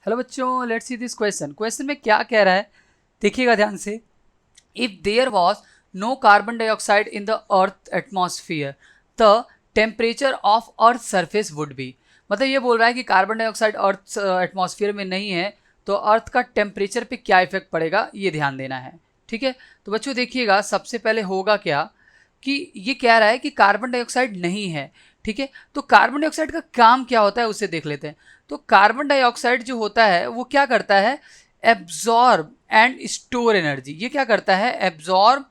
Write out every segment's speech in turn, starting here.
Hello बच्चों, let's see this question में क्या कह रहा है, देखिएगा ध्यान से। If there was no carbon dioxide in the earth atmosphere the temperature of earth surface would be. मतलब ये बोल रहा है कि कार्बन डाइऑक्साइड अर्थ एटमॉस्फेयर में नहीं है तो अर्थ का टेम्परेचर पे क्या इफेक्ट पड़ेगा, ये ध्यान देना है। ठीक है, तो बच्चों देखिएगा, सबसे पहले होगा क्या कि ये कह रहा है कि कार्बन डाइऑक्साइड नहीं है। ठीक है, तो कार्बन डाइऑक्साइड का काम क्या होता है उसे देख लेते हैं। तो कार्बन डाइऑक्साइड जो होता है वो क्या करता है, एब्जॉर्ब एंड स्टोर एनर्जी। ये क्या करता है, एब्जॉर्ब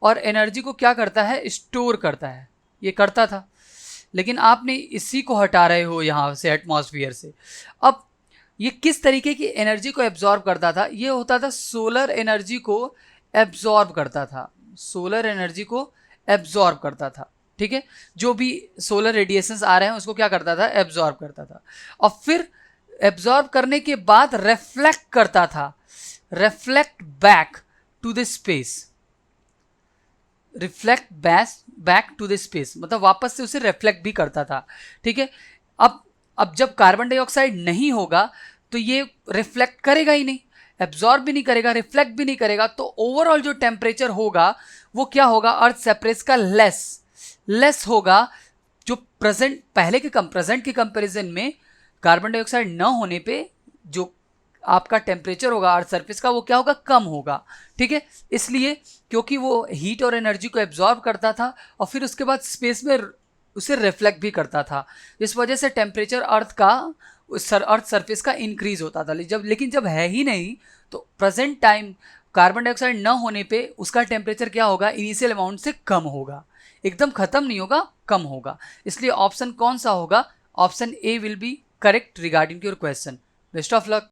और एनर्जी को क्या करता है, स्टोर करता है। ये करता था, लेकिन आपने इसी को हटा रहे हो यहाँ से एटमॉस्फेयर से। अब ये किस तरीके की एनर्जी को एब्जॉर्ब करता था, ये होता था सोलर एनर्जी को एब्जॉर्ब करता था, सोलर एनर्जी को एब्जॉर्ब करता था। ठीक है, जो भी सोलर रेडिएशंस आ रहे हैं उसको क्या करता था, एब्जॉर्ब करता था। और फिर एब्जॉर्ब करने के बाद रिफ्लेक्ट करता था, reflect back to the space, reflect back to the space, मतलब वापस से उसे रिफ्लेक्ट भी करता था। ठीक है, अब जब कार्बन डाइऑक्साइड नहीं होगा तो ये रिफ्लेक्ट करेगा ही नहीं, एब्जॉर्ब भी नहीं करेगा, रिफ्लेक्ट भी नहीं करेगा, तो ओवरऑल जो टेम्परेचर होगा वो क्या होगा, अर्थ सरफेस का लेस होगा। जो प्रेजेंट के कंपैरिजन में कार्बन डाइऑक्साइड न होने पे जो आपका टेम्परेचर होगा अर्थ सरफेस का वो क्या होगा, कम होगा। ठीक है, इसलिए क्योंकि वो हीट और एनर्जी को एब्जॉर्ब करता था और फिर उसके बाद स्पेस में उसे रिफ्लेक्ट भी करता था। इस वजह से टेम्परेचर अर्थ सरफेस का इंक्रीज होता था। लेकिन जब है ही नहीं तो प्रेजेंट टाइम कार्बन डाइऑक्साइड न होने पे उसका टेम्परेचर क्या होगा, इनिशियल अमाउंट से कम होगा, एकदम खत्म नहीं होगा, कम होगा। इसलिए ऑप्शन कौन सा होगा, option A will be correct regarding your question. Best of luck.